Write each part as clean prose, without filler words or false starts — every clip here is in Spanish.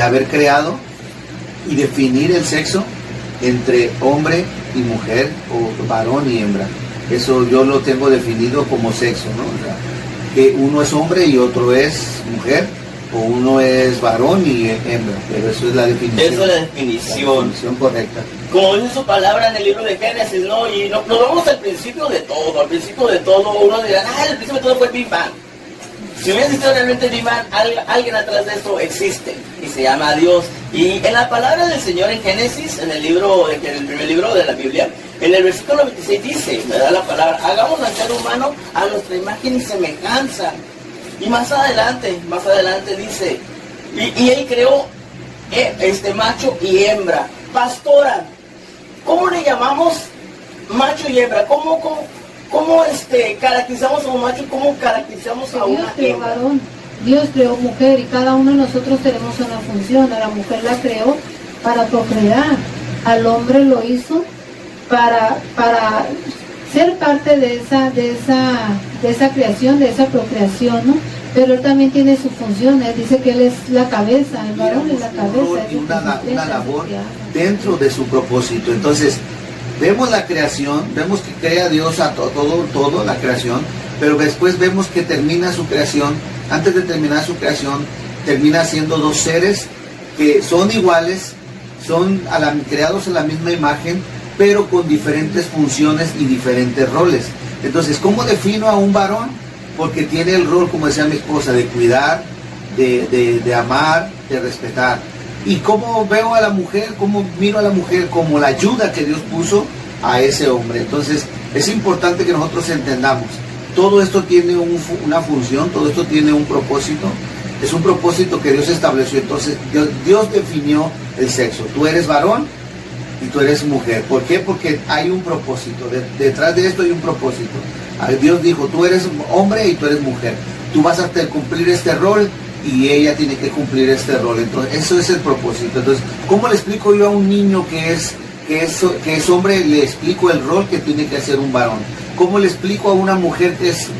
haber creado y definir el sexo entre hombre y mujer o varón y hembra. Eso yo lo tengo definido como sexo, ¿no? O sea, que uno es hombre y otro es mujer, o uno es varón y hembra, pero eso es la definición. Eso es la definición. La definición correcta. Como dice su palabra en el libro de Génesis, ¿no? Y nos vamos al principio de todo. Al principio de todo, uno dirá, el principio de todo fue el Big Bang. Si hubiera existido realmente el Big Bang, alguien atrás de esto existe y se llama Dios. Y en la palabra del Señor en Génesis, en el primer libro de la Biblia, en el versículo 26 dice, me da la palabra, hagamos al ser humano a nuestra imagen y semejanza. Y más adelante dice, y él creó macho y hembra. Pastora, ¿cómo le llamamos macho y hembra? ¿Cómo caracterizamos a un macho y cómo caracterizamos a una hembra? Varón. Dios creó mujer y cada uno de nosotros tenemos una función. A la mujer la creó para procrear, al hombre lo hizo para ser parte de esa creación, de esa procreación, ¿no? Pero él también tiene su función. Él dice que él es la cabeza, el varón es la cabeza. Y una labor dentro de su propósito. Entonces, vemos la creación, vemos que crea Dios a todo la creación, pero después vemos que termina su creación. Antes de terminar su creación, termina siendo dos seres que son iguales, son creados en la misma imagen, pero con diferentes funciones y diferentes roles. Entonces, ¿cómo defino a un varón? Porque tiene el rol, como decía mi esposa, de cuidar, de amar, de respetar. Y cómo veo a la mujer, cómo miro a la mujer como la ayuda que Dios puso a ese hombre. Entonces, es importante que nosotros entendamos. Todo esto tiene una función, todo esto tiene un propósito. Es un propósito que Dios estableció. Entonces, Dios definió el sexo. Tú eres varón y tú eres mujer. ¿Por qué? Porque hay un propósito. Detrás de esto hay un propósito. Dios dijo, tú eres hombre y tú eres mujer. Tú vas a cumplir este rol y ella tiene que cumplir este rol. Entonces, eso es el propósito. Entonces, ¿cómo le explico yo a un niño que es hombre? Le explico el rol que tiene que hacer un varón. ¿Cómo le explico a una mujer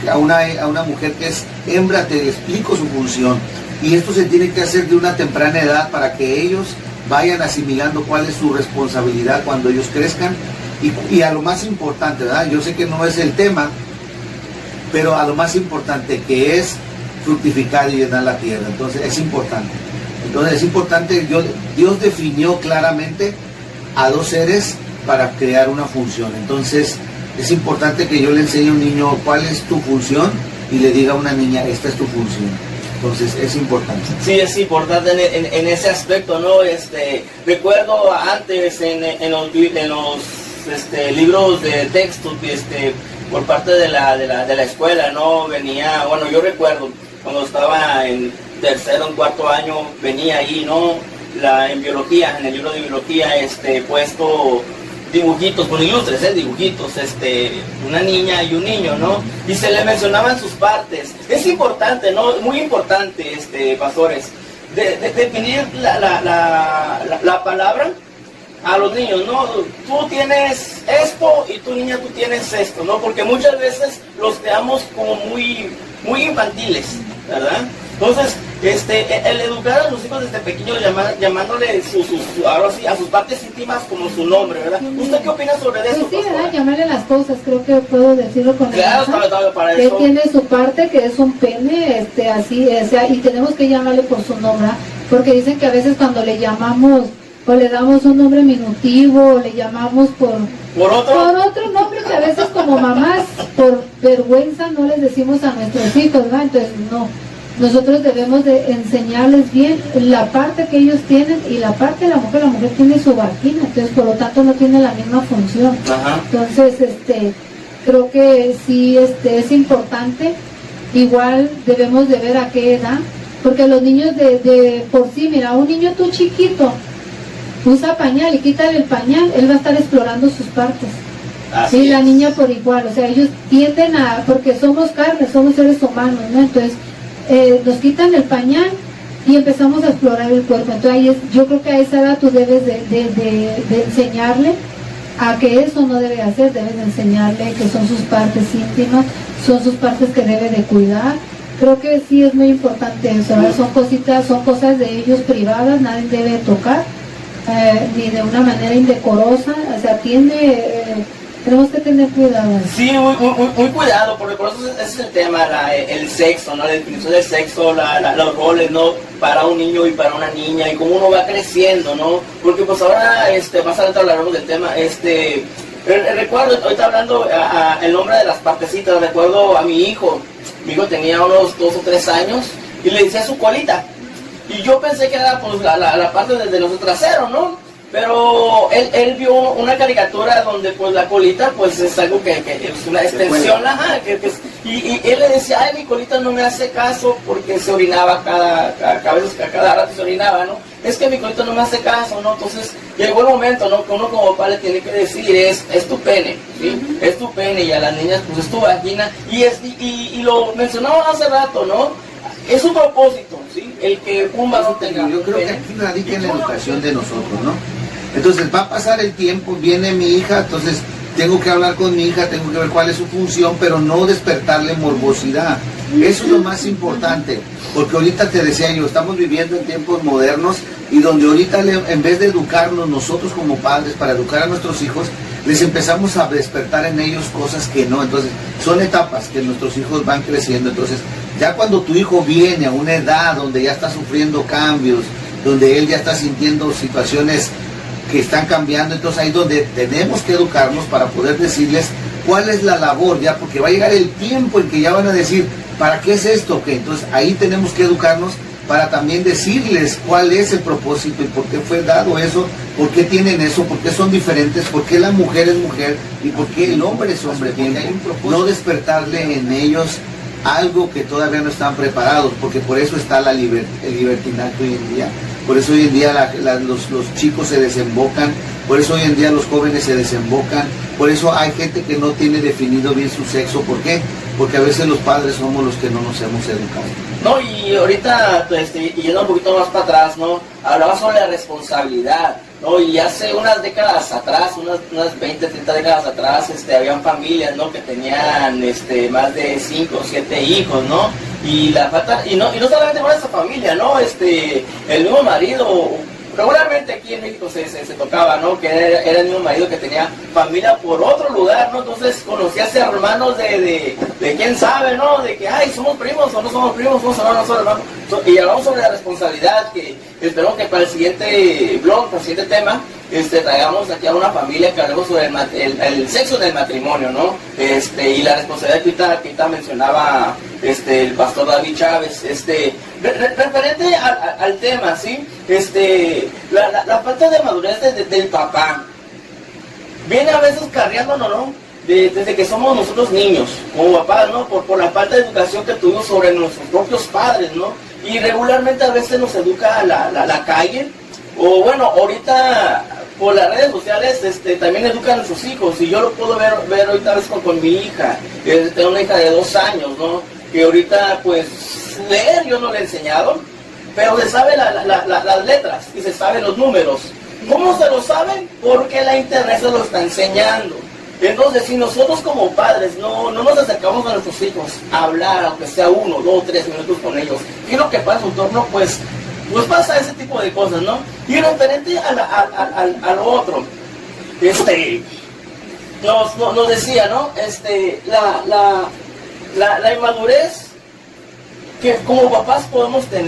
a una mujer que es hembra? Te explico su función. Y esto se tiene que hacer de una temprana edad para que ellos vayan asimilando cuál es su responsabilidad cuando ellos crezcan. Y a lo más importante, ¿verdad? Yo sé que no es el tema, pero a lo más importante, que es fructificar y llenar la tierra. Entonces es importante. Dios definió claramente a dos seres para crear una función. Entonces es importante que yo le enseñe a un niño cuál es tu función y le diga a una niña, esta es tu función. Entonces es importante. Sí, es importante en ese aspecto, ¿no? Recuerdo antes en los libros de texto, por parte de la escuela, ¿no? Venía, bueno, yo recuerdo cuando estaba en tercero o cuarto año, venía ahí, ¿no? En biología, en el libro de biología, puesto dibujitos, con ilustres, dibujitos, una niña y un niño, ¿no? Y se le mencionaban sus partes. Es importante, ¿no? Muy importante, pastores, definir la palabra a los niños, ¿no? Tú tienes esto y tu niña, tú tienes esto, ¿no? Porque muchas veces los creamos como muy infantiles, ¿verdad? Entonces, el educar a los hijos desde pequeños, llamándole ahora sí, a sus partes íntimas como su nombre, ¿verdad? ¿Usted qué opina sobre eso? Pues sí, ¿verdad? Llamarle las cosas, creo que puedo decirlo con claro, para que eso. Tiene su parte, que es un pene, y tenemos que llamarle por su nombre, porque dicen que a veces cuando le llamamos o le damos un nombre minutivo, o le llamamos por otro nombre que a veces como mamás, por vergüenza, no les decimos a nuestros hijos, ¿verdad? Entonces, no. Nosotros debemos de enseñarles bien la parte que ellos tienen y la parte de la mujer tiene su vagina, entonces por lo tanto no tiene la misma función. Ajá. Entonces, creo que sí, es importante. Igual debemos de ver a qué edad, porque los niños de por sí, mira, un niño tú chiquito, usa pañal y quítale el pañal, él va a estar explorando sus partes. Así y la es. niña por igual, o sea, ellos tienden porque somos carne, somos seres humanos, ¿no? Entonces, nos quitan el pañal y empezamos a explorar el cuerpo. Entonces yo creo que a esa edad tú debes de enseñarle a que eso no debe hacer, debes de enseñarle que son sus partes íntimas, son sus partes que debe de cuidar, creo que sí es muy importante eso, ¿verdad? Son cosas de ellos privadas, nadie debe tocar, ni de una manera indecorosa, o sea, tenemos que tener cuidado. Sí, muy cuidado, porque por eso ese es el tema, el sexo, ¿no? La definición del sexo, los roles, ¿no? Para un niño y para una niña, y cómo uno va creciendo, ¿no? Porque pues ahora, más adelante hablaremos del tema, recuerdo, ahorita hablando el nombre de las partecitas, recuerdo a mi hijo tenía unos 2 o 3 años, y le decía su colita, y yo pensé que era pues la parte de nuestro trasero, ¿no? Pero él vio una caricatura donde pues la colita pues es algo que es una extensión, ajá, y él le decía, ay, mi colita no me hace caso porque se orinaba cada rato se orinaba, ¿no? Es que mi colita no me hace caso, ¿no? Entonces llegó el momento, ¿no? Que uno como papá le tiene que decir, es tu pene, ¿sí? Es tu pene, y a las niñas pues es tu vagina, y lo mencionaba hace rato, ¿no? Es un propósito, ¿sí? El que un varón tenga. Yo creo que aquí radica en la educación de nosotros, ¿no? Entonces va a pasar el tiempo, viene mi hija, entonces tengo que hablar con mi hija, tengo que ver cuál es su función, pero no despertarle morbosidad. Eso es lo más importante, porque ahorita te decía yo, estamos viviendo en tiempos modernos y donde ahorita en vez de educarnos nosotros como padres para educar a nuestros hijos, les empezamos a despertar en ellos cosas que no. Entonces son etapas que nuestros hijos van creciendo. Entonces ya cuando tu hijo viene a una edad donde ya está sufriendo cambios, donde él ya está sintiendo situaciones que están cambiando, entonces ahí donde tenemos que educarnos para poder decirles cuál es la labor, ya, porque va a llegar el tiempo en que ya van a decir, ¿para qué es esto? Que entonces ahí tenemos que educarnos para también decirles cuál es el propósito y por qué fue dado eso, por qué tienen eso, por qué son diferentes, por qué la mujer es mujer y por qué el hombre es hombre. No despertarle en ellos algo que todavía no están preparados, porque por eso está el libertinaje hoy en día. Por eso hoy en día los chicos se desembocan, por eso hoy en día los jóvenes se desembocan, por eso hay gente que no tiene definido bien su sexo. ¿Por qué? Porque a veces los padres somos los que no nos hemos educado. No, y ahorita, y yendo un poquito más para atrás, ¿no? Hablaba sobre la responsabilidad, ¿no? Y hace unas décadas atrás, unas 20, 30 décadas atrás, habían familias, ¿no? Que tenían más de 5 o 7 hijos, ¿no? Y la falta, y no solamente con esa familia, ¿no? El mismo marido, regularmente aquí en México se tocaba, ¿no? Que era el mismo marido que tenía familia por otro lugar, ¿no? Entonces conocías hermanos de quién sabe, ¿no? De que, ay, somos primos o no somos primos, somos hermanos, somos hermanos. Y hablamos sobre la responsabilidad, que espero que para el siguiente blog, para el siguiente tema, traigamos aquí a una familia que hablemos sobre el sexo del matrimonio, ¿no? Y la responsabilidad que ahorita mencionaba el pastor David Chávez, referente al tema, ¿sí? La falta de madurez del papá viene a veces cargándonos, ¿no? Desde que somos nosotros niños, como papás, ¿no? Por la falta de educación que tuvimos sobre nuestros propios padres, ¿no? Y regularmente a veces nos educa la calle, o bueno, ahorita por las redes sociales también educan a sus hijos, y yo lo puedo ver ahorita a veces con mi hija, tengo una hija de 2 años, ¿no? Que ahorita pues leer yo no le he enseñado, pero se sabe las letras y se saben los números. ¿Cómo se lo saben? Porque la internet se lo está enseñando. Entonces, si nosotros como padres no nos acercamos a nuestros hijos a hablar, aunque sea 1, 2, 3 minutos con ellos, y lo que pasa en su entorno, pues pasa ese tipo de cosas, ¿no? Y referente a lo otro, nos decía, ¿no? La inmadurez que como papás podemos tener.